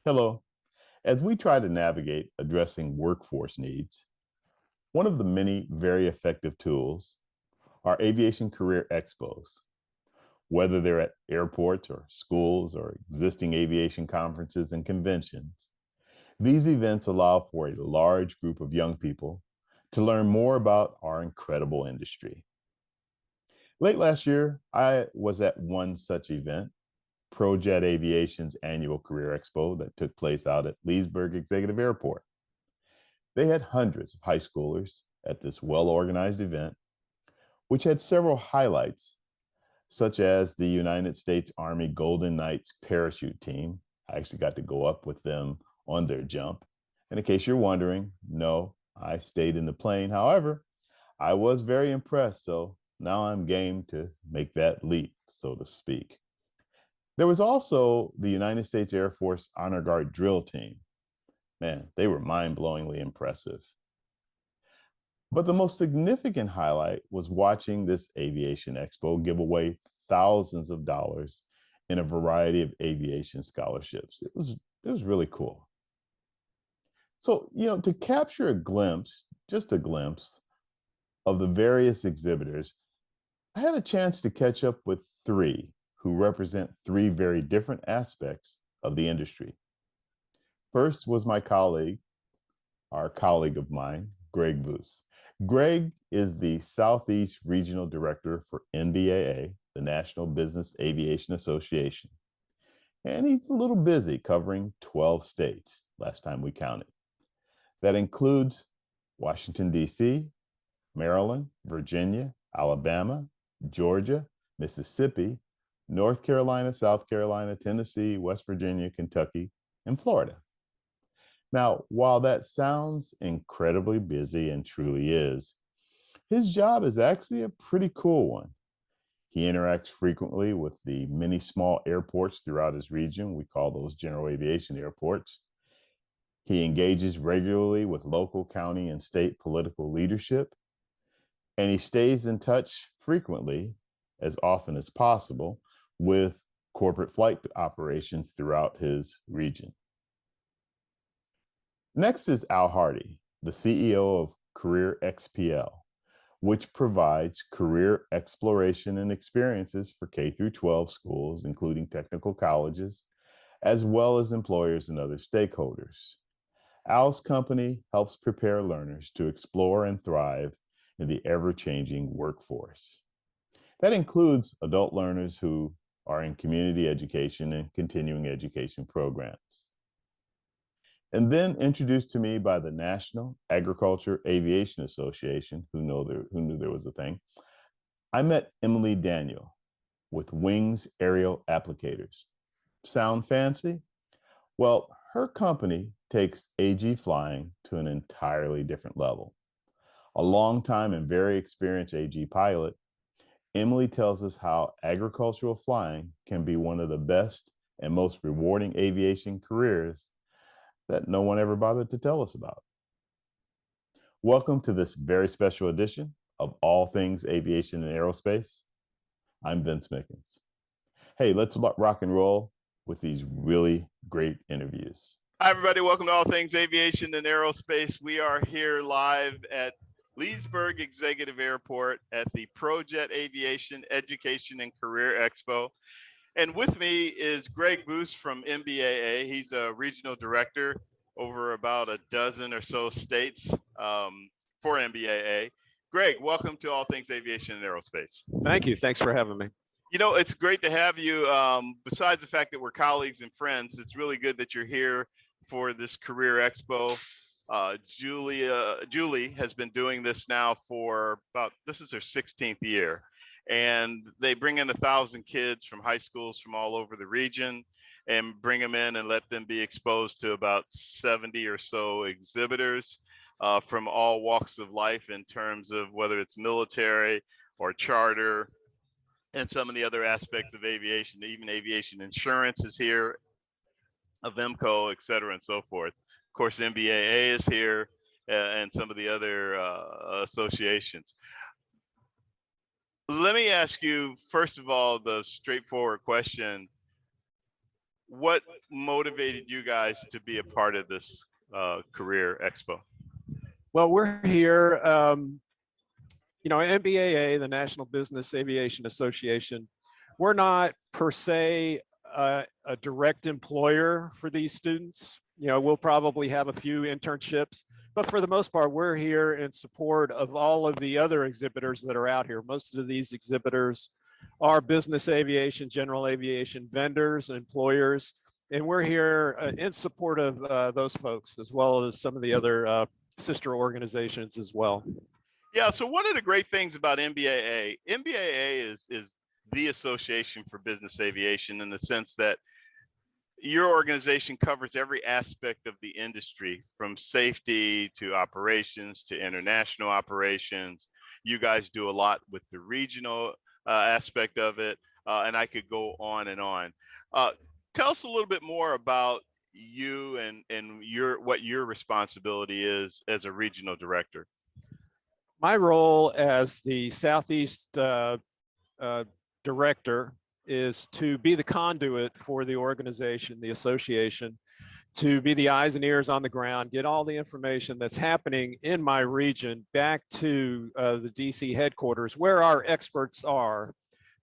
Hello. As we try to navigate addressing workforce needs, one of the many very effective tools are aviation career expos. Whether they're at airports or schools or existing aviation conferences and conventions, these events allow for a large group of young people to learn more about our incredible industry. Late last year, I was at one such event, ProJet Aviation's annual Career Expo that took place out at Leesburg Executive Airport. They had hundreds of high schoolers at this well-organized event, which had several highlights, such as the United States Army Golden Knights parachute team. I actually got to go up with them on their jump. And in case you're wondering, no, I stayed in the plane. However, I was very impressed, so now I'm game to make that leap, so to speak. There was also the United States Air Force Honor Guard drill team. Man, they were mind-blowingly impressive. But the most significant highlight was watching this Aviation Expo give away thousands of dollars in a variety of aviation scholarships. It was really cool. So, to capture a glimpse, just a glimpse of the various exhibitors, I had a chance to catch up with three who represent three very different aspects of the industry. First was my colleague, our colleague of mine, Greg Voos. Greg is the Southeast Regional Director for NBAA, the National Business Aviation Association. And he's a little busy covering 12 states, last time we counted. That includes Washington, D.C., Maryland, Virginia, Alabama, Georgia, Mississippi, North Carolina, South Carolina, Tennessee, West Virginia, Kentucky, and Florida. Now, while that sounds incredibly busy and truly is, his job is actually a pretty cool one. He interacts frequently with the many small airports throughout his region. We call those general aviation airports. He engages regularly with local, county, and state political leadership. And he stays in touch frequently, as often as possible, with corporate flight operations throughout his region. Next is Al Hardy, the CEO of Career Xpl, which provides career exploration and experiences for K through 12 schools, including technical colleges, as well as employers and other stakeholders. Al's company helps prepare learners to explore and thrive in the ever-changing workforce. That includes adult learners who are in community education and continuing education programs. And then introduced to me by the National Agriculture Aviation Association, who knew there was a thing, I met Emily Daniel with Wings Aerial Applicators. Sound fancy? Well, her company takes AG flying to an entirely different level. A longtime and very experienced AG pilot, Emily tells us how agricultural flying can be one of the best and most rewarding aviation careers that no one ever bothered to tell us about. Welcome to this very special edition of All Things Aviation and Aerospace. I'm Vince Mickens. Hey, let's rock and roll with these really great interviews. Hi, everybody. Welcome to All Things Aviation and Aerospace. We are here live at Leesburg Executive Airport at the ProJet Aviation Education and Career Expo. And with me is Greg Voos from NBAA. He's a regional director over about a dozen or so states for NBAA. Greg, welcome to All Things Aviation and Aerospace. Thank you. Thanks for having me. It's great to have you. Besides the fact that we're colleagues and friends, it's really good that you're here for this Career Expo. Julie has been doing this now for this is her 16th year. And they bring in 1,000 kids from high schools from all over the region and bring them in and let them be exposed to about 70 or so exhibitors from all walks of life in terms of whether it's military or charter and some of the other aspects of aviation. Even aviation insurance is here, Avemco, et cetera, and so forth. Of course, NBAA is here and some of the other associations. Let me ask you, first of all, the straightforward question. what motivated you guys to be a part of this Career Expo? Well, we're here, NBAA, the National Business Aviation Association, we're not per se a direct employer for these students. We'll probably have a few internships, but for the most part, we're here in support of all of the other exhibitors that are out here. Most of these exhibitors are business aviation, general aviation vendors, employers, and we're here in support of those folks, as well as some of the other sister organizations as well. Yeah, so one of the great things about NBAA is the Association for Business Aviation, in the sense that your organization covers every aspect of the industry, from safety to operations to international operations. You guys do a lot with the regional aspect of it, and I could go on and on. Tell us a little bit more about you and what your responsibility is as a regional director. My role as the Southeast director is to be the conduit for the organization, the association, to be the eyes and ears on the ground, get all the information that's happening in my region back to the DC headquarters where our experts are.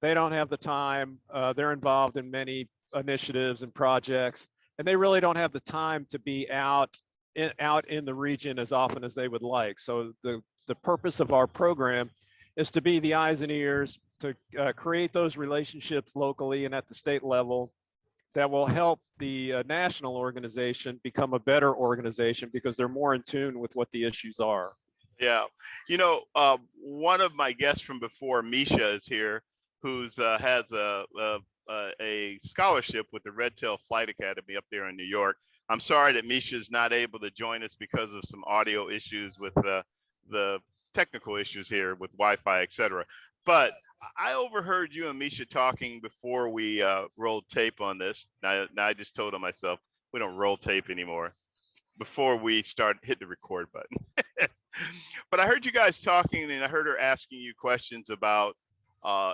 They don't have the time. They're involved in many initiatives and projects, and they really don't have the time to be out in the region as often as they would like. So the purpose of our program is to be the eyes and ears, to create those relationships locally and at the state level that will help the national organization become a better organization, because they're more in tune with what the issues are. Yeah, one of my guests from before, Misha, is here, who's has a scholarship with the Red Tail Flight Academy up there in New York. I'm sorry that Misha is not able to join us because of some audio issues with the technical issues here with Wi-Fi, etc. But I overheard you and Misha talking before we rolled tape on this. Now I just told myself we don't roll tape anymore, before we hit the record button. But I heard you guys talking, and I heard her asking you questions about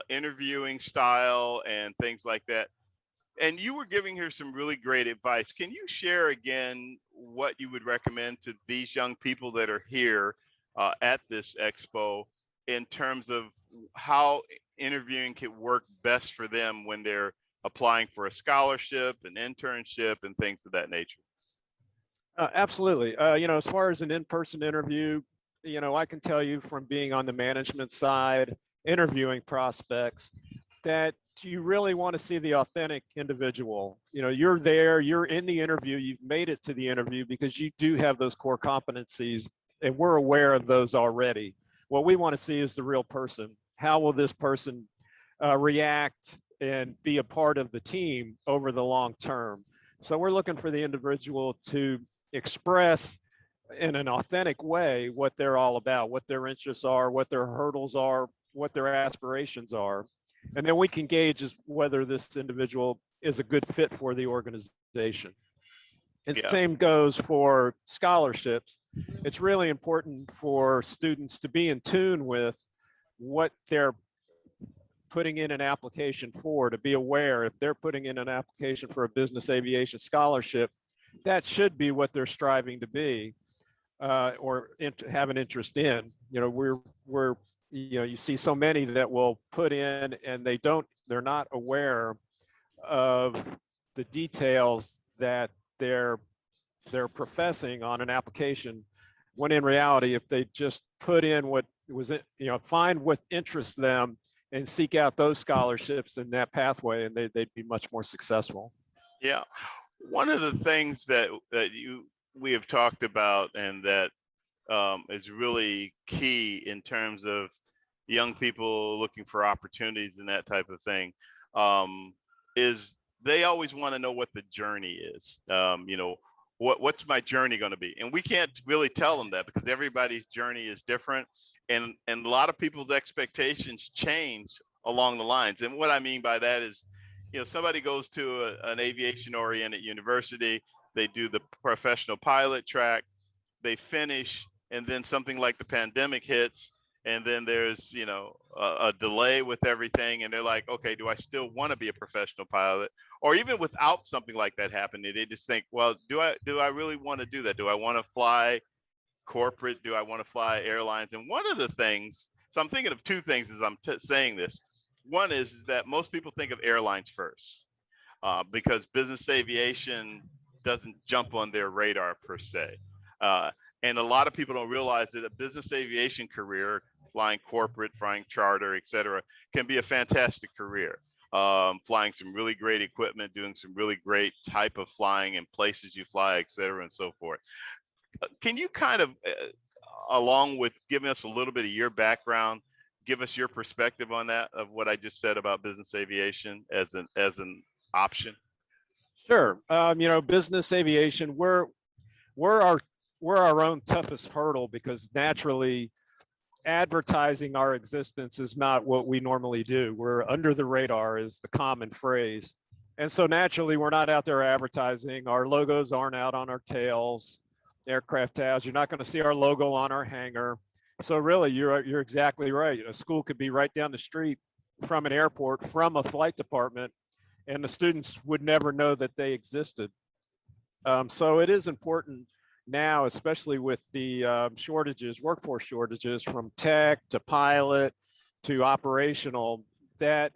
interviewing style and things like that. And you were giving her some really great advice. Can you share again what you would recommend to these young people that are here at this expo, in terms of how interviewing can work best for them when they're applying for a scholarship, an internship, and things of that nature? Absolutely. As far as an in-person interview, I can tell you from being on the management side, interviewing prospects, that you really want to see the authentic individual. You're there, you're in the interview, you've made it to the interview because you do have those core competencies, and we're aware of those already. What we want to see is the real person. How will this person react and be a part of the team over the long term? So we're looking for the individual to express in an authentic way what they're all about, what their interests are, what their hurdles are, what their aspirations are. And then we can gauge whether this individual is a good fit for the organization. And same goes for scholarships. It's really important for students to be in tune with what they're putting in an application for, to be aware if they're putting in an application for a business aviation scholarship, that should be what they're striving to be or have an interest in. You see so many that will put in and they're not aware of the details that they're professing on an application, when in reality, if they just put in what was it, find what interests them and seek out those scholarships in that pathway, and they'd be much more successful. Yeah, one of the things that we have talked about, and that is really key in terms of young people looking for opportunities and that type of thing, is they always want to know what the journey is. What's my journey going to be? And we can't really tell them that, because everybody's journey is different, and a lot of people's expectations change along the lines. And what I mean by that is, somebody goes to an aviation-oriented university, they do the professional pilot track, they finish, and then something like the pandemic hits, and then there's, you know, a delay with everything, and they're like, okay, do I still want to be a professional pilot? Or even without something like that happening, they just think, well, do I really want to do that? Do I want to fly corporate? Do I want to fly airlines? And one of the things, so I'm thinking of two things as I'm saying this. One is that most people think of airlines first, because business aviation doesn't jump on their radar per se. Uh, and a lot of people don't realize that a business aviation career, flying corporate, flying charter, et cetera, can be a fantastic career. Flying some really great equipment, doing some really great type of flying and places you fly, et cetera, and so forth. Can you kind of, along with giving us a little bit of your background, give us your perspective on that, of what I just said about business aviation as an option? Sure. You know, business aviation, we're our we're our own toughest hurdle, because naturally advertising our existence is not what we normally do. We're under the radar is the common phrase. And so naturally we're not out there advertising. Our logos aren't out on our tails, aircraft tails. You're not going to see our logo on our hangar. So really you're exactly right. A school could be right down the street from an airport, from a flight department, and the students would never know that they existed. So it is important now, especially with the shortages, workforce shortages, from tech to pilot to operational, that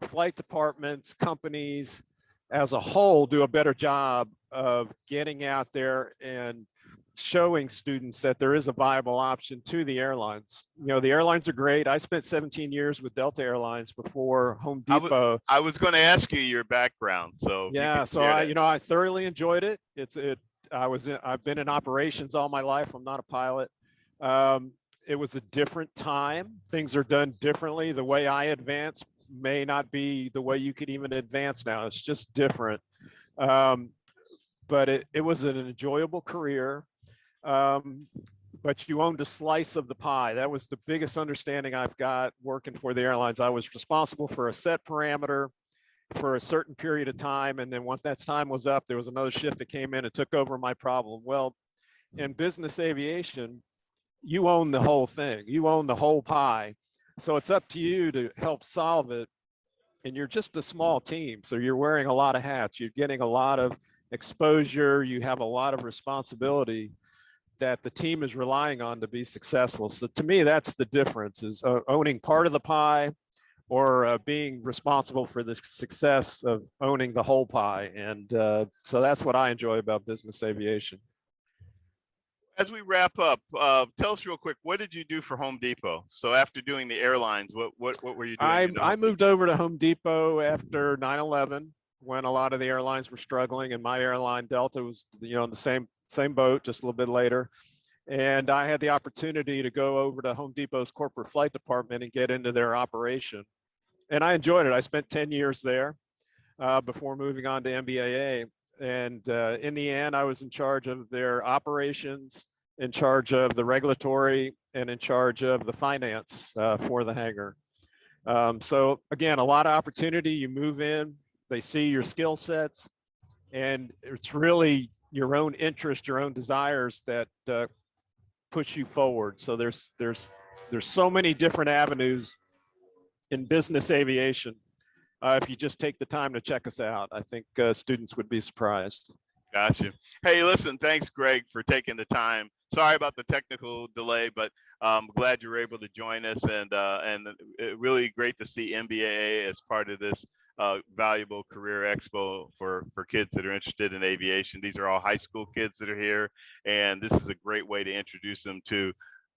flight departments, companies as a whole do a better job of getting out there and showing students that there is a viable option to the airlines. You know, the airlines are great. I spent 17 years with Delta Airlines before Home Depot. I was going to ask you your background, so yeah, so I thoroughly enjoyed it. I've been in operations all my life. I'm not a pilot. It was a different time. Things are done differently. The way I advance may not be the way you could even advance now. It's just different. But it was an enjoyable career. But you owned a slice of the pie. That was the biggest understanding I've got working for the airlines. I was responsible for a set parameter for a certain period of time. And then once that time was up, there was another shift that came in and took over my problem. Well, in business aviation, you own the whole thing. You own the whole pie. So it's up to you to help solve it. And you're just a small team. So you're wearing a lot of hats. You're getting a lot of exposure. You have a lot of responsibility that the team is relying on to be successful. So to me, that's the difference, is owning part of the pie, or being responsible for the success of owning the whole pie. And so that's what I enjoy about business aviation. As we wrap up, tell us real quick, what did you do for Home Depot? So after doing the airlines, what were you doing? I moved over to Home Depot after 9/11, when a lot of the airlines were struggling, and my airline, Delta, was, you know, in the same boat, just a little bit later. And I had the opportunity to go over to Home Depot's corporate flight department and get into their operation. And I enjoyed it. I spent 10 years there before moving on to NBAA. And in the end, I was in charge of their operations, in charge of the regulatory, and in charge of the finance for the hangar. So again, a lot of opportunity. You move in, they see your skill sets, and it's really your own interest, your own desires that push you forward. So there's so many different avenues in business aviation. If you just take the time to check us out, I think students would be surprised. Gotcha. Hey, listen, thanks, Greg, for taking the time. Sorry about the technical delay, but I'm glad you were able to join us, and really great to see NBAA as part of this valuable career expo for kids that are interested in aviation. These are all high school kids that are here, and this is a great way to introduce them to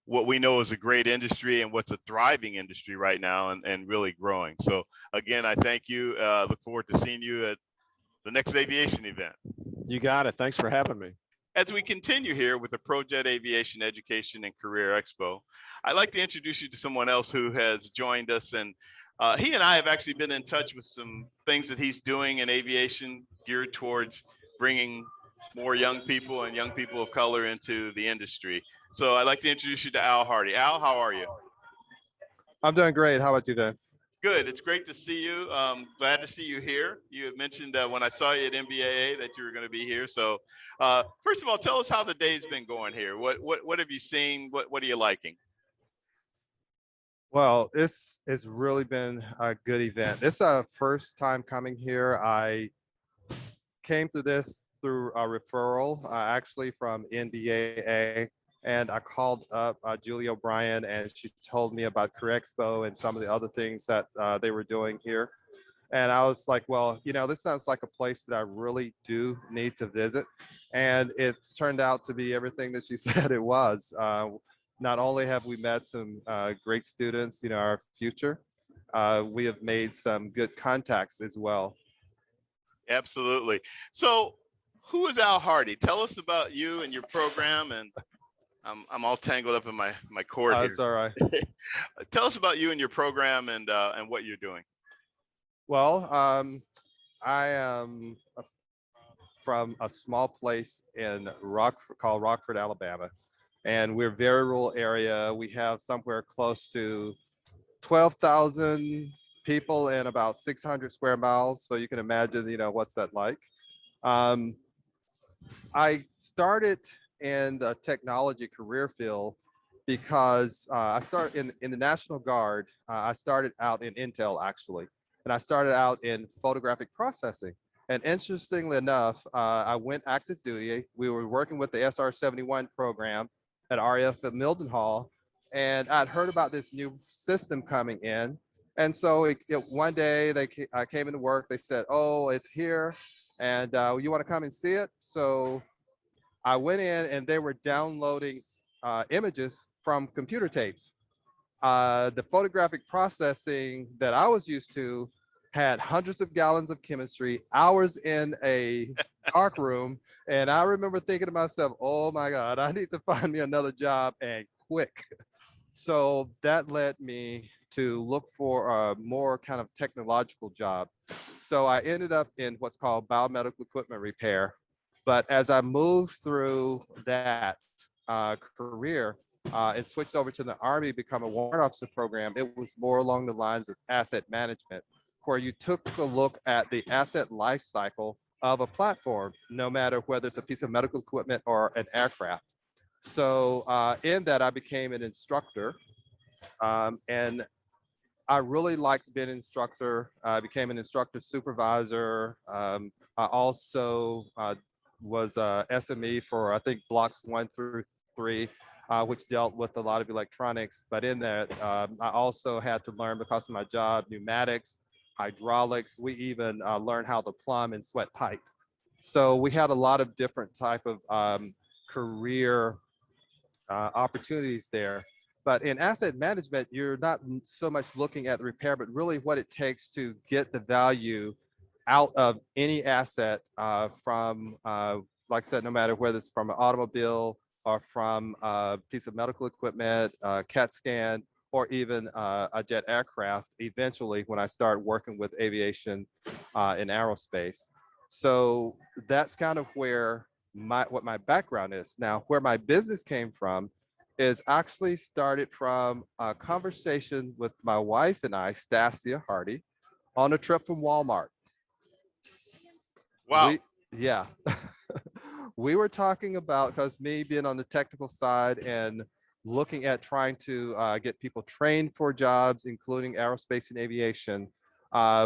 what we know is a great industry and what's a thriving industry right now, and really growing. So again, I thank you. Look forward to seeing you at the next aviation event. You got it. Thanks for having me. As we continue here with the ProJet Aviation Education and Career Expo, I'd like to introduce you to someone else who has joined us, and he and I have actually been in touch with some things that he's doing in aviation geared towards bringing more young people and young people of color into the industry. So I'd like to introduce you to Al Hardy. Al, how are you? I'm doing great. How about you, Vince? Good. It's great to see you. Glad to see you here. You had mentioned when I saw you at NBAA that you were going to be here. So first of all, tell us how the day's been going here. What have you seen? What are you liking? Well, this has really been a good event. This is a first time coming here. I came through this through a referral, actually from NBAA, and I called up Julie O'Brien, and she told me about Career Expo and some of the other things that they were doing here. And I was like, well, this sounds like a place that I really do need to visit. And it's turned out to be everything that she said it was. Not only have we met some great students, our future, we have made some good contacts as well. Absolutely. So who is Al Hardy? Tell us about you and your program. And I'm all tangled up in my cord here. That's all right. Tell us about you and your program and what you're doing. Well, I am from a small place in called Rockford, Alabama, and we're a very rural area. We have somewhere close to 12,000 people and about 600 square miles. So you can imagine, what's that like. I started in the technology career field because I started in the National Guard. I started out in Intel, actually, and I started out in photographic processing. And interestingly enough, I went active duty. We were working with the SR-71 program at RAF at Mildenhall, and I'd heard about this new system coming in. And so one day I came into work, they said, oh, it's here, and you want to come and see it? So I went in and they were downloading images from computer tapes. The photographic processing that I was used to had hundreds of gallons of chemistry, hours in a dark room. And I remember thinking to myself, oh my God, I need to find me another job, and quick. So that led me to look for a more kind of technological job. So I ended up in what's called biomedical equipment repair. But as I moved through that career, and switched over to the Army, become a warrant officer program, it was more along the lines of asset management, where you took a look at the asset life cycle of a platform, no matter whether it's a piece of medical equipment or an aircraft. So in that, I became an instructor, and I really liked being an instructor. I became an instructor supervisor. I also was SME for, I think, blocks 1 through 3, which dealt with a lot of electronics. But in that, I also had to learn, because of my job, pneumatics, hydraulics. We even learned how to plumb and sweat pipe. So we had a lot of different type of career opportunities there. But in asset management, you're not so much looking at the repair, but really what it takes to get the value out of any asset from, like I said, no matter whether it's from an automobile or from a piece of medical equipment, CAT scan, or even a jet aircraft, eventually when I start working with aviation in aerospace. So that's kind of where what my background is. Now, where my business came from is actually started from a conversation with my wife and I, Stasia Hardy, on a trip from Walmart. Wow. Yeah. We were talking about, because me being on the technical side and looking at trying to get people trained for jobs, including aerospace and aviation,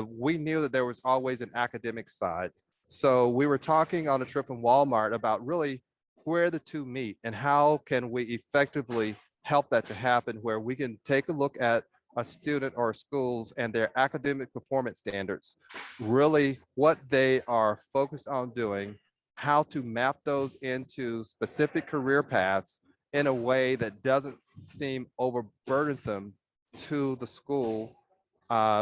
we knew that there was always an academic side. So we were talking on a trip in Walmart about really where the two meet and how can we effectively help that to happen, where we can take a look at a student or schools and their academic performance standards, really what they are focused on doing, how to map those into specific career paths in a way that doesn't seem overburdensome to the school,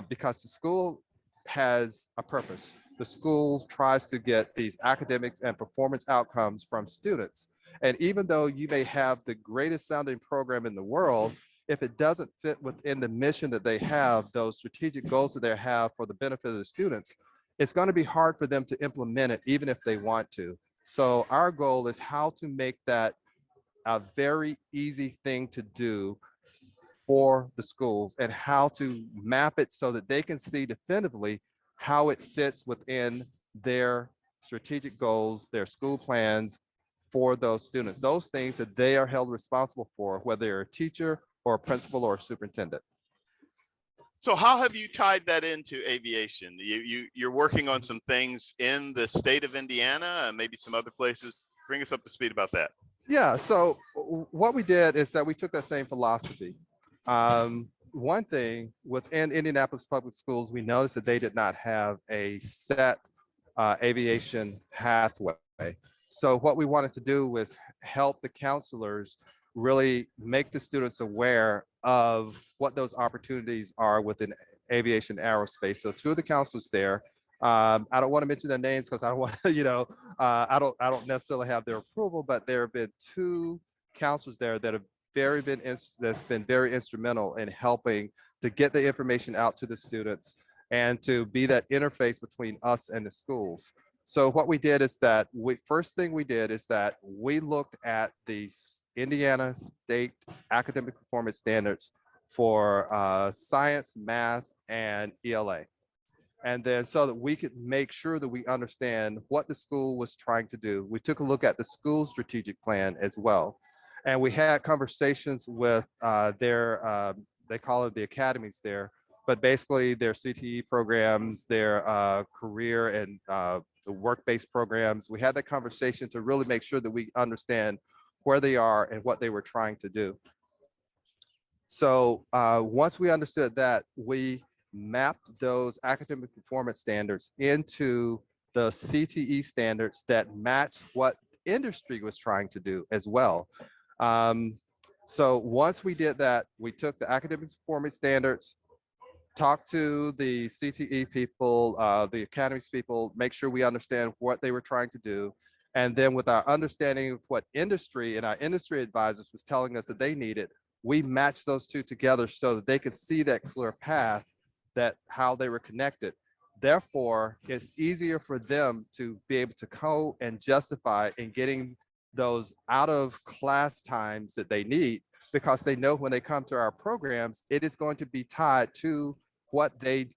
because the school has a purpose. The school tries to get these academics and performance outcomes from students. And even though you may have the greatest sounding program in the world, if it doesn't fit within the mission that they have, those strategic goals that they have for the benefit of the students, it's going to be hard for them to implement it, even if they want to. So our goal is how to make that a very easy thing to do for the schools, and how to map it so that they can see definitively how it fits within their strategic goals, their school plans for those students, those things that they are held responsible for, whether they're a teacher or a principal or a superintendent. So how have you tied that into aviation? You're working on some things in the state of Indiana and maybe some other places. Bring us up to speed about that. Yeah, so what we did is that we took that same philosophy. One thing within Indianapolis Public Schools, we noticed that they did not have a set aviation pathway. So what we wanted to do was help the counselors really make the students aware of what those opportunities are within aviation aerospace. So two of the counselors there, I don't want to mention their names because I don't want to, I don't necessarily have their approval, but there have been two counselors there that have that's been very instrumental in helping to get the information out to the students and to be that interface between us and the schools. So what we did is that first thing we did is that we looked at the Indiana State Academic Performance Standards for science, math, and ELA. And then so that we could make sure that we understand what the school was trying to do, we took a look at the school's strategic plan as well. And we had conversations with they call it the academies there, but basically their CTE programs, their career and the work-based programs. We had that conversation to really make sure that we understand where they are and what they were trying to do. So once we understood that, we mapped those academic performance standards into the CTE standards that match what industry was trying to do as well. So once we did that, we took the academic performance standards, talked to the CTE people, the academies people, make sure we understand what they were trying to do. And then with our understanding of what industry and our industry advisors was telling us that they needed, we matched those two together so that they could see that clear path, that how they were connected. Therefore, it's easier for them to be able to go and justify in getting those out of class times that they need, because they know when they come to our programs, it is going to be tied to what they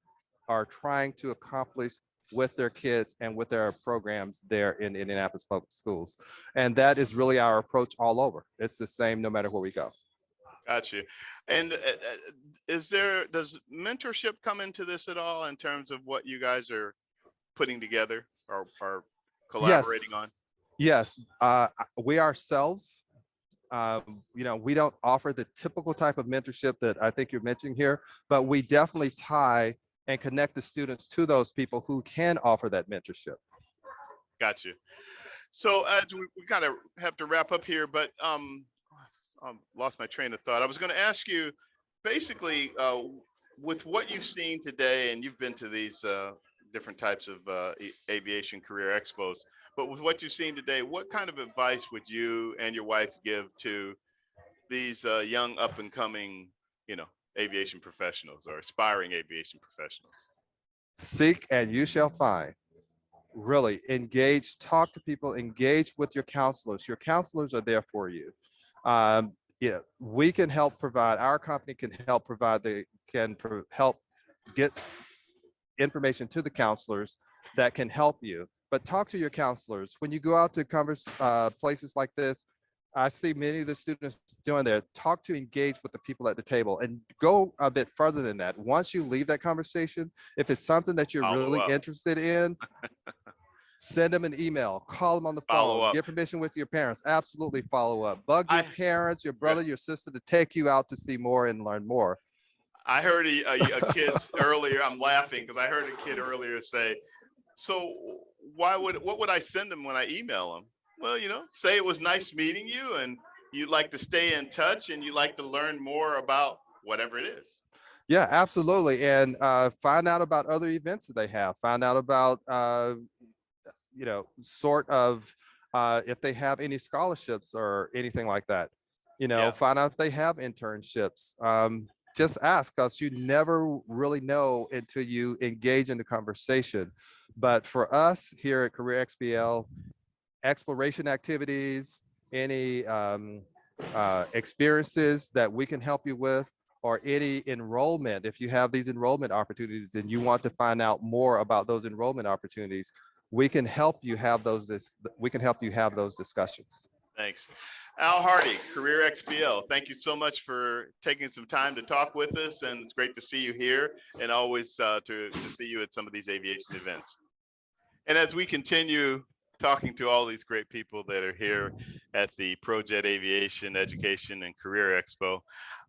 are trying to accomplish with their kids and with their programs there in Indianapolis Public Schools. And that is really our approach all over. It's the same no matter where we go. Got you. And does mentorship come into this at all in terms of what you guys are putting together or collaborating on? Yes, we ourselves, we don't offer the typical type of mentorship that I think you're mentioning here, but we definitely tie and connect the students to those people who can offer that mentorship. Got you. So as we kind of have to wrap up here, but lost my train of thought. I was going to ask you, basically, with what you've seen today, and you've been to these different types of aviation career expos, but with what you've seen today, what kind of advice would you and your wife give to these young up and coming, aviation professionals or aspiring aviation professionals? Seek and you shall find. Really engage, talk to people, engage with your counselors. Your counselors are there for you. We can help provide, our company can help provide, help get information to the counselors that can help you. But talk to your counselors. When you go out to places like this, I see many of the students doing there. Talk to, engage with the people at the table, and go a bit further than that. Once you leave that conversation, if it's something that you're really interested in, send them an email, call them on the phone, get permission with your parents. Absolutely follow up. Bug your parents, your brother, your sister to take you out to see more and learn more. I heard a kid earlier, I'm laughing because I heard a kid earlier say, so what would I send them when I email them? Well, say it was nice meeting you and you'd like to stay in touch and you'd like to learn more about whatever it is. Yeah, absolutely. And find out about other events that they have. Find out about, sort of if they have any scholarships or anything like that. Find out if they have internships. Just ask, because you never really know until you engage in the conversation. But for us here at Career Xpl, exploration activities, any experiences that we can help you with, or any enrollment, if you have these enrollment opportunities and you want to find out more about those enrollment opportunities, we can help you have those discussions. Thanks. Al Hardy, Career Xpl. Thank you so much for taking some time to talk with us, and it's great to see you here, and always to see you at some of these aviation events. And as we continue talking to all these great people that are here at the ProJet Aviation Education and Career Expo,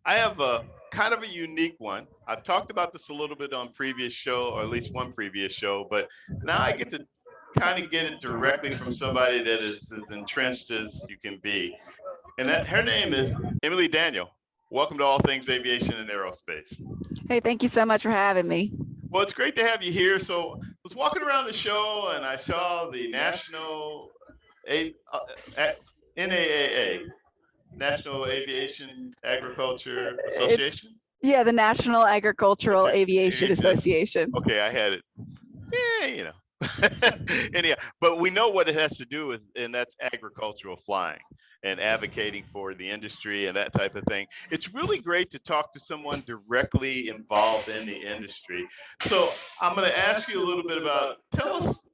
I have a kind of a unique one. I've talked about this a little bit on previous show, or at least one previous show, but now I get to kind of get it directly from somebody that is as entrenched as you can be. And that her name is Emily Daniel. Welcome to All Things Aviation and Aerospace. Hey, thank you so much for having me. Well, it's great to have you here. So I was walking around the show and I saw the National NAAA, National Aviation Agriculture Association. Yeah, the National Agricultural Aviation Association. Okay, I had it. Yeah, you know. Anyhow, but we know what it has to do with, and that's agricultural flying and advocating for the industry and that type of thing. It's really great to talk to someone directly involved in the industry. So I'm going to ask you a little bit about, tell us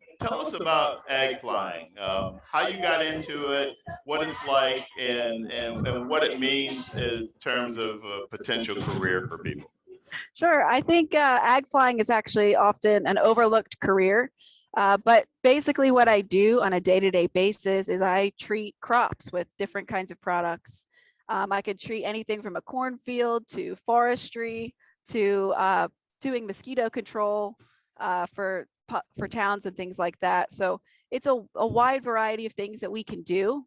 about ag flying, how you got into it, what it's like, and what it means in terms of a potential career for people. Sure. I think ag flying is actually often an overlooked career. But basically what I do on a day-to-day basis is I treat crops with different kinds of products. I could treat anything from a cornfield to forestry to doing mosquito control for towns and things like that. So it's a wide variety of things that we can do.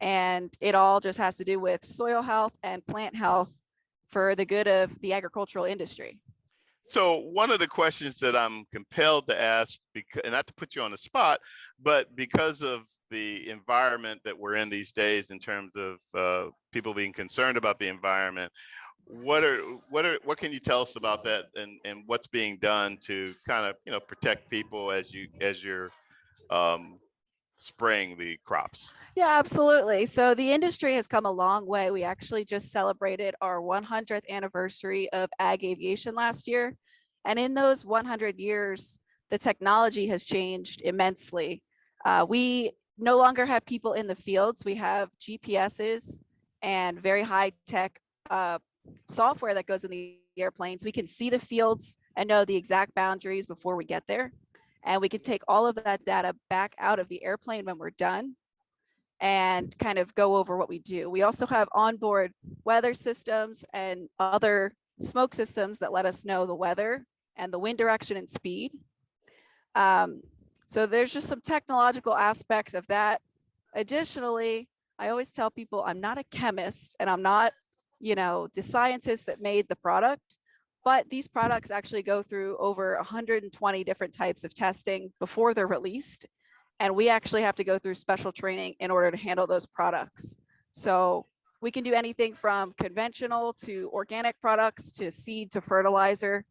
And it all just has to do with soil health and plant health for the good of the agricultural industry. So one of the questions that I'm compelled to ask, because, and not to put you on the spot, but because of the environment that we're in these days in terms of people being concerned about the environment, what can you tell us about that, and what's being done to kind of, you know, protect people as you're spraying the crops? Yeah, absolutely. So the industry has come a long way. We actually just celebrated our 100th anniversary of ag aviation last year. And in those 100 years, the technology has changed immensely. We no longer have people in the fields. We have GPSs and very high tech software that goes in the airplanes. We can see the fields and know the exact boundaries before we get there. And we can take all of that data back out of the airplane when we're done and kind of go over what we do. We also have onboard weather systems and other smoke systems that let us know the weather and the wind direction and speed. So there's just some technological aspects of that. Additionally, I always tell people I'm not a chemist and I'm not, you know, the scientist that made the product, but these products actually go through over 120 different types of testing before they're released. And we actually have to go through special training in order to handle those products. So we can do anything from conventional to organic products to seed to fertilizer.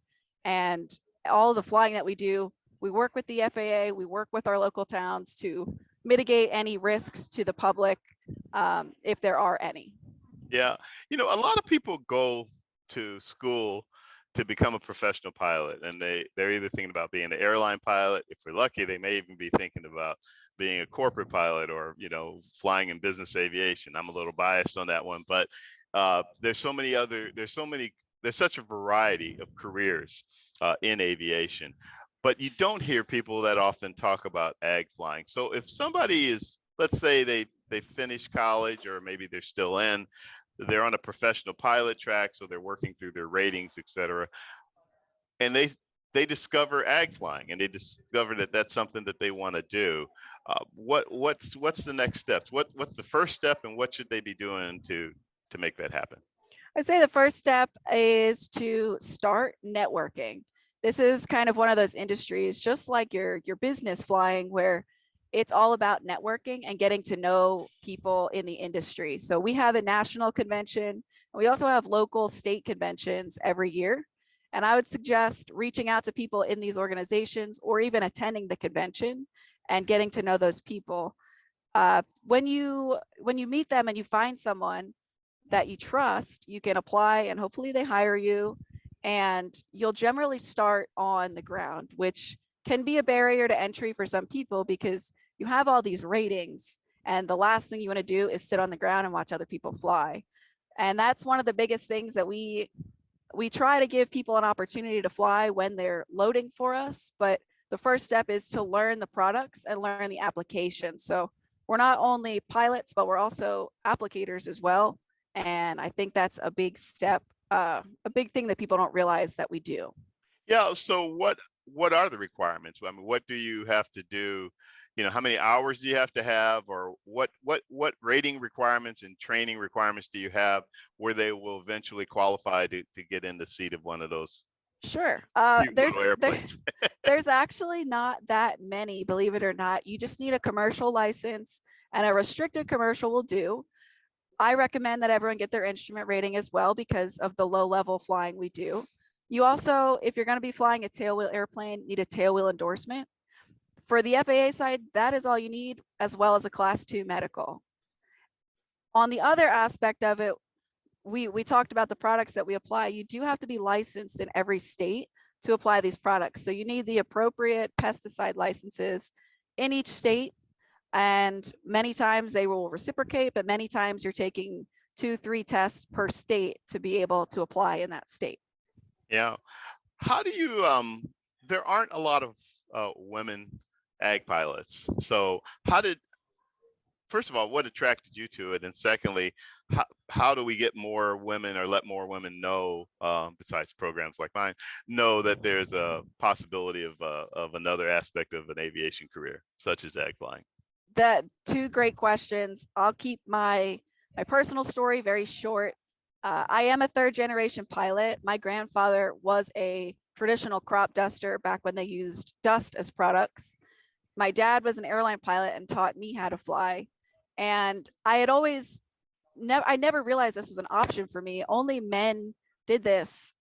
And all the flying that we do, we work with the FAA, we work with our local towns to mitigate any risks to the public if there are any. Yeah, you know, a lot of people go to school to become a professional pilot, and they're either thinking about being an airline pilot. If we're lucky, they may even be thinking about being a corporate pilot, or, you know, flying in business aviation. I'm a little biased on that one, but there's such a variety of careers in aviation, but you don't hear people that often talk about ag flying. So if somebody is, let's say they finished college, or maybe they're still they're on a professional pilot track, so they're working through their ratings, et cetera, and they discover ag flying, and they discover that that's something that they want to do. What's the next steps? What's the first step, and what should they be doing to make that happen? I'd say the first step is to start networking. This is kind of one of those industries, just like your business flying, where it's all about networking and getting to know people in the industry. So we have a national convention, and we also have local state conventions every year. And I would suggest reaching out to people in these organizations, or even attending the convention and getting to know those people. When you meet them and you find someone that you trust, you can apply and hopefully they hire you, and you'll generally start on the ground, which can be a barrier to entry for some people because you have all these ratings And the last thing you want to do is sit on the ground and watch other people fly. And that's one of the biggest things that we try to give people an opportunity to fly when they're loading for us. But the first step is to learn the products and learn the application. So we're not only pilots, but we're also applicators as well. And I think that's a big step, a big thing that people don't realize that we do. Yeah. So what are the requirements? I mean, what do you have to do? You know, how many hours do you have to have, or what rating requirements and training requirements do you have where they will eventually qualify to get in the seat of one of those Sure. cute little airplanes? There's actually not that many, believe it or not. You just need a commercial license, and a restricted commercial will do. I recommend that everyone get their instrument rating as well because of the low level flying we do. You also, if you're going to be flying a tailwheel airplane, need a tailwheel endorsement. For the FAA side, that is all you need, as well as a Class 2 medical. On the other aspect of it, we talked about the products that we apply. You do have to be licensed in every state to apply these products. So you need the appropriate pesticide licenses in each state. And many times they will reciprocate, but many times you're taking 2-3 tests per state to be able to apply in that state. Yeah. How do you, there aren't a lot of women ag pilots. So first of all, what attracted you to it? And secondly, how do we get more women, or let more women know, besides programs like mine, know that there's a possibility of another aspect of an aviation career, such as ag flying? That two great questions. I'll keep my personal story very short. I am a 3rd generation pilot. My grandfather was a traditional crop duster back when they used dust as products. My dad was an airline pilot and taught me how to fly. And I had always I never realized this was an option for me. Only men did this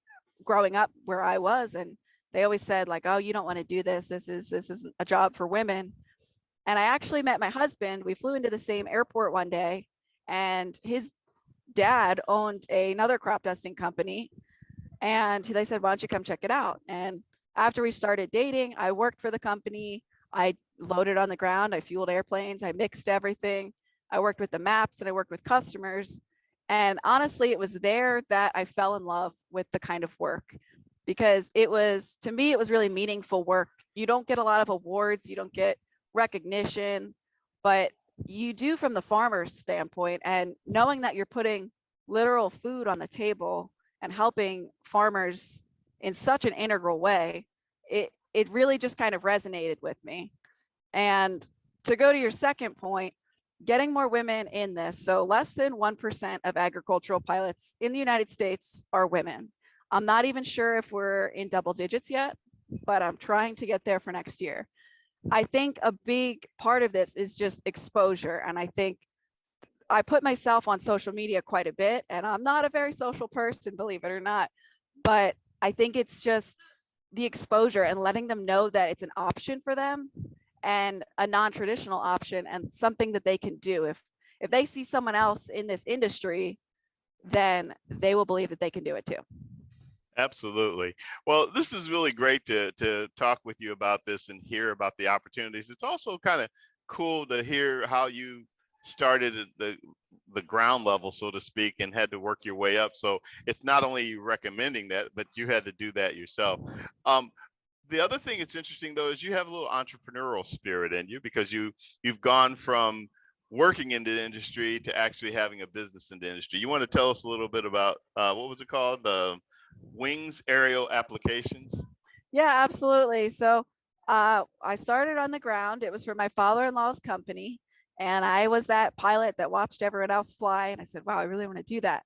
growing up where I was. And they always said, like, oh, you don't want to do this. This isn't a job for women. And I actually met my husband. We flew into the same airport one day, and his dad owned another crop dusting company. And they said, why don't you come check it out? And after we started dating, I worked for the company. I loaded on the ground. I fueled airplanes. I mixed everything. I worked with the maps, and I worked with customers. And honestly, it was there that I fell in love with the kind of work, because to me, it was really meaningful work. You don't get a lot of awards. You don't get recognition, but you do from the farmer's standpoint, and knowing that you're putting literal food on the table and helping farmers in such an integral way, it really just kind of resonated with me. And to go to your second point, getting more women in this. So less than 1% of agricultural pilots in the United States are women. I'm not even sure if we're in double digits yet, but I'm trying to get there for next year. I think a big part of this is just exposure. And I think I put myself on social media quite a bit, and I'm not a very social person, believe it or not, but I think it's just the exposure and letting them know that it's an option for them, and a non-traditional option, and something that they can do. If they see someone else in this industry, then they will believe that they can do it too. Absolutely. Well, this is really great to talk with you about this and hear about the opportunities. It's also kind of cool to hear how you started at the ground level, so to speak, and had to work your way up. So it's not only you recommending that, but you had to do that yourself. The other thing that's interesting, though, is you have a little entrepreneurial spirit in you, because you've gone from working in the industry to actually having a business in the industry. You want to tell us a little bit about what was it called? The Wings Aerial Applications? Yeah, absolutely. So I started on the ground. It was for my father-in-law's company. And I was that pilot that watched everyone else fly. And I said, wow, I really want to do that.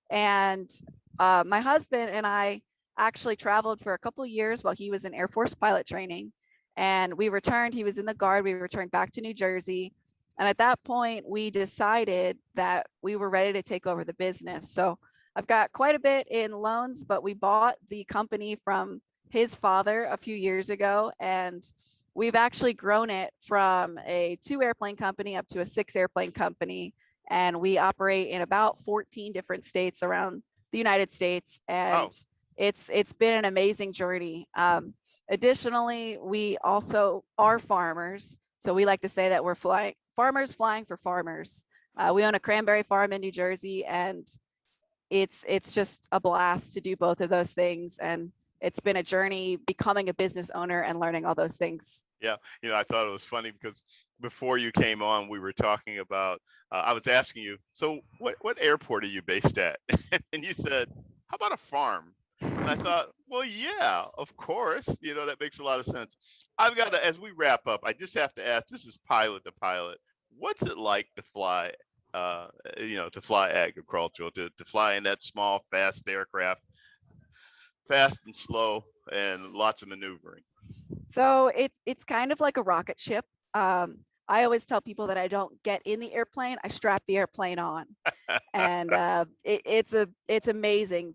And my husband and I actually traveled for a couple of years while he was in Air Force pilot training. And we returned, he was in the Guard, we returned back to New Jersey. And at that point, we decided that we were ready to take over the business. So I've got quite a bit in loans, but we bought the company from his father a few years ago. And we've actually grown it from a 2 airplane company up to a 6 airplane company. And we operate in about 14 different states around the United States. And it's been an amazing journey. Additionally, we also are farmers. So we like to say that we're farmers flying for farmers. We own a cranberry farm in New Jersey, and it's just a blast to do both of those things. And it's been a journey becoming a business owner and learning all those things. Yeah, I thought it was funny because before you came on, we were talking about, I was asking you, so what airport are you based at? And you said, how about a farm? And I thought, well, yeah, of course, that makes a lot of sense. I've got to, as we wrap up, I just have to ask, this is pilot to pilot. What's it like to fly, to fly agricultural, to fly in that small, fast aircraft, fast and slow and lots of maneuvering? So it's kind of like a rocket ship. I always tell people that I don't get in the airplane, I strap the airplane on. And it's amazing.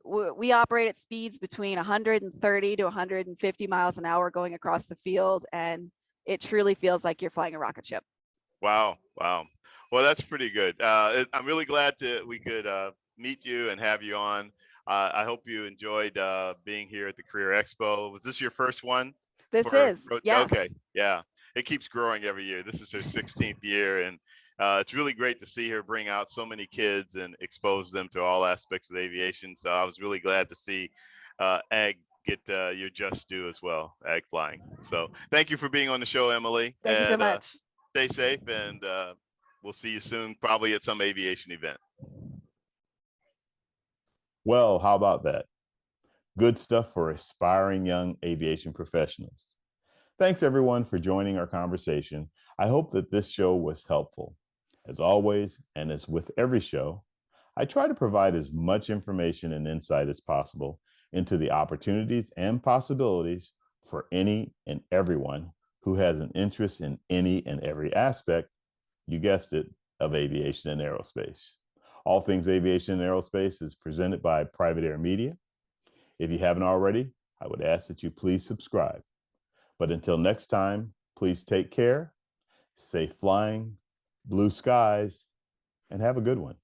We operate at speeds between 130 to 150 miles an hour going across the field, and it truly feels like you're flying a rocket ship. Wow. Well, that's pretty good. I'm really glad we could meet you and have you on. I hope you enjoyed being here at the Career Expo. Was this your first one? This is, yes. Okay, yeah. It keeps growing every year. This is her 16th year, and it's really great to see her bring out so many kids and expose them to all aspects of aviation. So I was really glad to see ag get your just due as well, ag flying. So thank you for being on the show, Emily. Thank you so much. Stay safe, and we'll see you soon, probably at some aviation event. Well, how about that? Good stuff for aspiring young aviation professionals. Thanks everyone for joining our conversation. I hope that this show was helpful. As always, and as with every show, I try to provide as much information and insight as possible into the opportunities and possibilities for any and everyone who has an interest in any and every aspect, you guessed it, of aviation and aerospace. All Things Aviation and Aerospace is presented by Private Air Media. If you haven't already, I would ask that you please subscribe. But until next time, please take care, safe flying, blue skies, and have a good one.